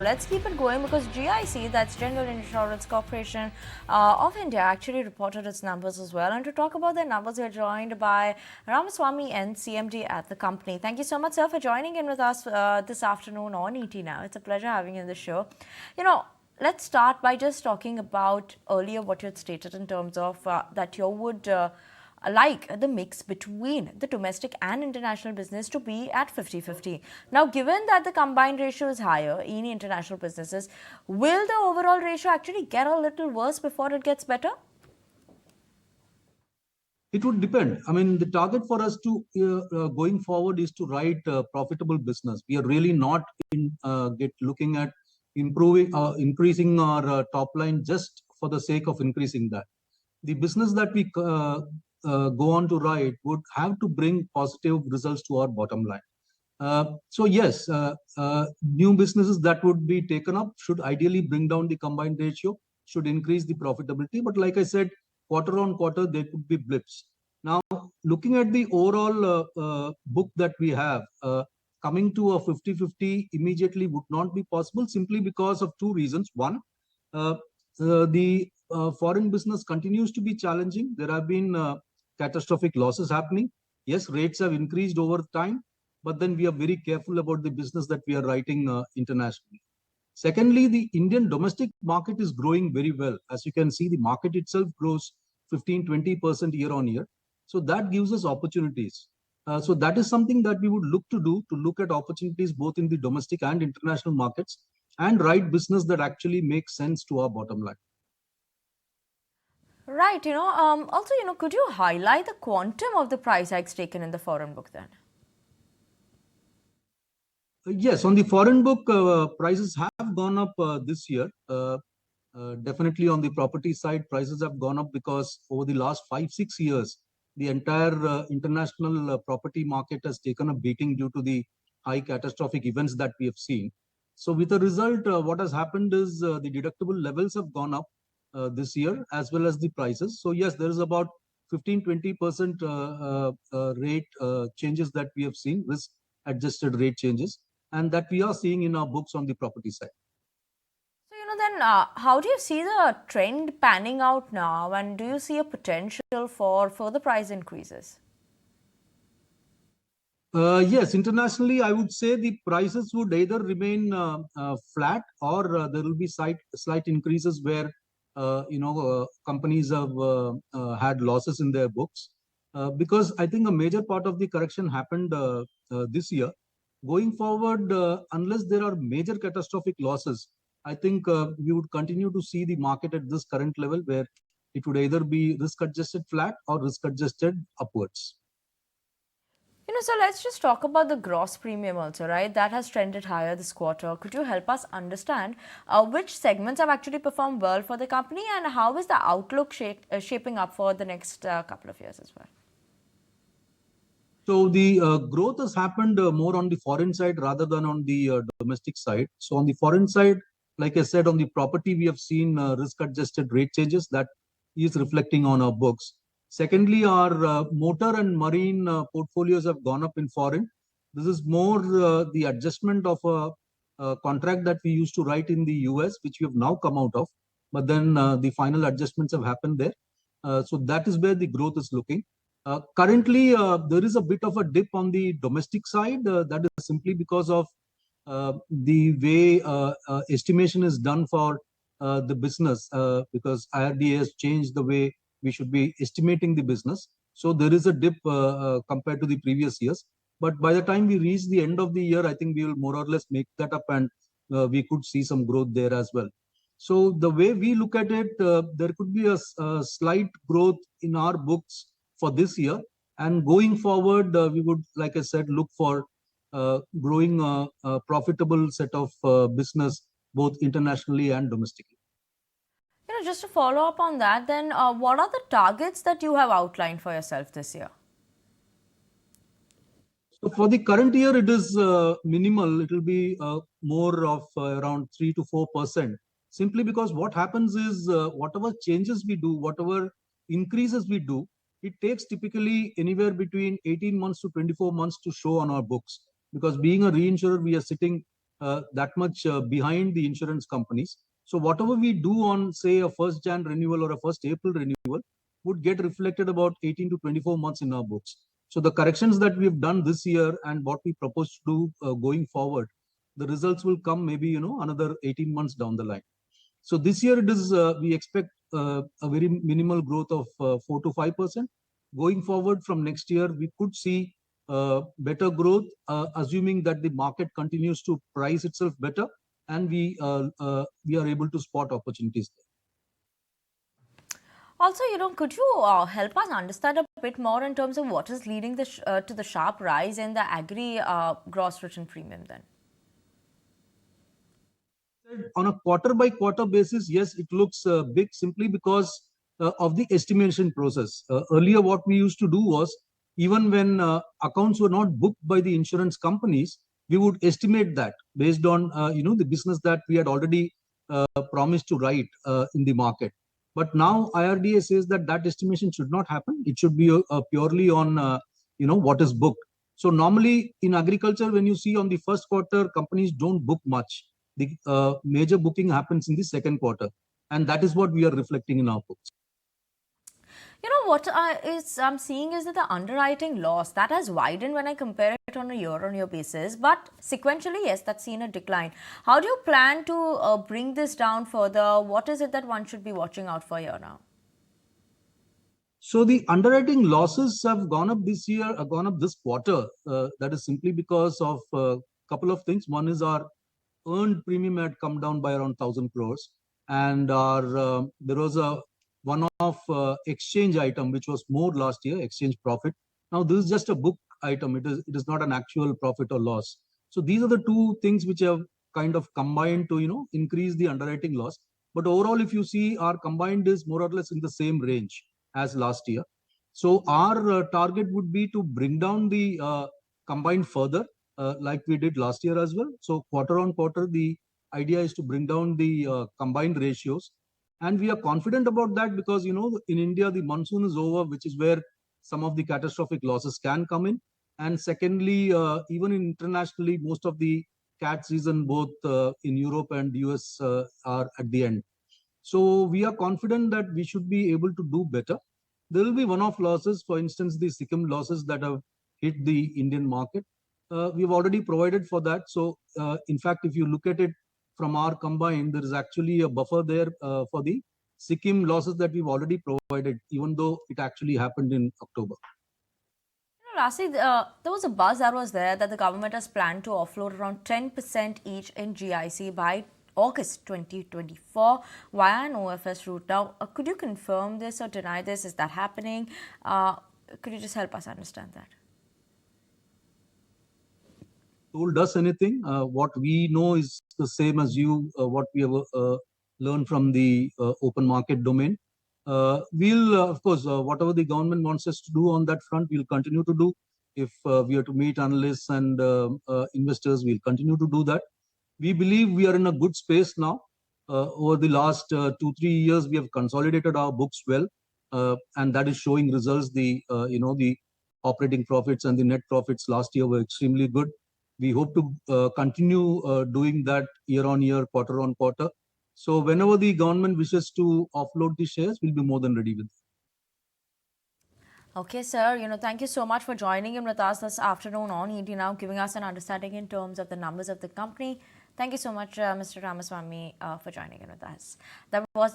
Let's keep it going because GIC, that's General Insurance Corporation of India, actually reported its numbers as well. And to talk about their numbers, we're joined by Ramaswamy N, CMD at the company. Thank you so much, sir, for joining in with us this afternoon on ET Now. It's a pleasure having you in the show. Let's start by just talking about earlier what you had stated in terms of that you would like the mix between the domestic and international business to be at 50-50. Now, given that the combined ratio is higher in international businesses, will the overall ratio actually get a little worse before it gets better? It would depend. I mean, the target for us to going forward is to write profitable business. We are really not looking at increasing our top line just for the sake of increasing that. The business that we go on to write would have to bring positive results to our bottom line. So yes, new businesses that would be taken up should ideally bring down the combined ratio, should increase the profitability. But like I said, quarter on quarter, there could be blips. Now, looking at the overall book that we have, coming to a 50-50 immediately would not be possible simply because of two reasons. One, the foreign business continues to be challenging. There have been catastrophic losses happening. Yes, rates have increased over time, but then we are very careful about the business that we are writing internationally. Secondly, the Indian domestic market is growing very well. As you can see, the market itself grows 15-20% year on year. So that gives us opportunities. So that is something that we would look to do, to look at opportunities both in the domestic and international markets and write business that actually makes sense to our bottom line. Right. Also, could you highlight the quantum of the price hikes taken in the foreign book then? Yes, on the foreign book, prices have gone up this year. Definitely on the property side, prices have gone up because over the last 5-6 years, the entire international property market has taken a beating due to the high catastrophic events that we have seen. So with the result, what has happened is the deductible levels have gone up this year as well as the prices. So yes, there is about 15-20% rate changes that we have seen, risk adjusted rate changes, and that we are seeing in our books on the property side. So, then how do you see the trend panning out now, and do you see a potential for further price increases? Yes, internationally, I would say the prices would either remain flat or there will be slight increases where companies have had losses in their books. Because I think a major part of the correction happened this year. Going forward, unless there are major catastrophic losses, I think we would continue to see the market at this current level where it would either be risk-adjusted flat or risk-adjusted upwards. So let's just talk about the gross premium also, right? That has trended higher this quarter. Could you help us understand which segments have actually performed well for the company and how is the outlook shaping up for the next couple of years as well? So the growth has happened more on the foreign side rather than on the domestic side. So on the foreign side, like I said, on the property, we have seen risk-adjusted rate changes that is reflecting on our books. Secondly, our motor and marine portfolios have gone up in foreign. This is more the adjustment of a contract that we used to write in the US, which we have now come out of. But then the final adjustments have happened there. So that is where the growth is looking. Currently, there is a bit of a dip on the domestic side. That is simply because of the way estimation is done for the business, because IRDA has changed the way we should be estimating the business. So there is a dip compared to the previous years. But by the time we reach the end of the year, I think we will more or less make that up and we could see some growth there as well. So the way we look at it, there could be a slight growth in our books for this year. And going forward, we would, like I said, look for growing a profitable set of business, both internationally and domestically. Just to follow up on that, then what are the targets that you have outlined for yourself this year? So for the current year, it is minimal. It will be more of around 3-4%. Simply because what happens is whatever changes we do, whatever increases we do, it takes typically anywhere between 18 months to 24 months to show on our books. Because being a reinsurer, we are sitting that much behind the insurance companies. So whatever we do on, say, a 1st Jan renewal or a 1st April renewal would get reflected about 18 to 24 months in our books. So the corrections that we've done this year and what we propose to do going forward, the results will come maybe, another 18 months down the line. So this year it is, we expect a very minimal growth of 4 to 5%. Going forward from next year, we could see better growth, assuming that the market continues to price itself better and we are able to spot opportunities there. Also, could you help us understand a bit more in terms of what is leading to the sharp rise in the agri gross written premium then? On a quarter by quarter basis, yes, it looks big simply because of the estimation process. Earlier, what we used to do was, even when accounts were not booked by the insurance companies, we would estimate that based on the business that we had already promised to write in the market. But now IRDA says that that estimation should not happen. It should be purely on what is booked. So normally in agriculture, when you see on the first quarter, companies don't book much. The major booking happens in the second quarter, and that is what we are reflecting in our books. What I'm seeing is that the underwriting loss that has widened when I compare it on a year-on-year basis, but sequentially, yes, that's seen a decline. How do you plan to bring this down further? What is it that one should be watching out for here now? So the underwriting losses have gone up this year, gone up this quarter. That is simply because of a couple of things. One is our earned premium had come down by around 1,000 crores, and our there was a one-off exchange item which was more last year, exchange profit. Now this is just a book item; it is not an actual profit or loss. So these are the two things which have kind of combined to increase the underwriting loss. But overall, if you see, our combined is more or less in the same range as last year. So our target would be to bring down the combined further, like we did last year as well. So quarter on quarter, the idea is to bring down the combined ratios. And we are confident about that because, in India, the monsoon is over, which is where some of the catastrophic losses can come in. And secondly, even internationally, most of the cat season, both in Europe and US, are at the end. So we are confident that we should be able to do better. There will be one-off losses, for instance, the Sikkim losses that have hit the Indian market. We've already provided for that. So, in fact, if you look at it from our combined, there is actually a buffer there for the Sikkim losses that we've already provided, even though it actually happened in October. Lastly, there was a buzz that was there that the government has planned to offload around 10% each in GIC by August 2024 via an OFS route. Now, could you confirm this or deny this? Is that happening? Could you just help us understand that? Told us anything. What we know is the same as you, what we have learned from the open market domain. We'll, of course, whatever the government wants us to do on that front, we'll continue to do. If we are to meet analysts and investors, we'll continue to do that. We believe we are in a good space now. Over the last 2-3 years, we have consolidated our books well, and that is showing results. The operating profits and the net profits last year were extremely good. We hope to continue doing that year on year, quarter on quarter. So whenever the government wishes to offload the shares, we'll be more than ready with it. Okay, sir. Thank you so much for joining in with us this afternoon on ED Now, giving us an understanding in terms of the numbers of the company. Thank you so much, Mr. Ramaswamy, for joining in with us. That was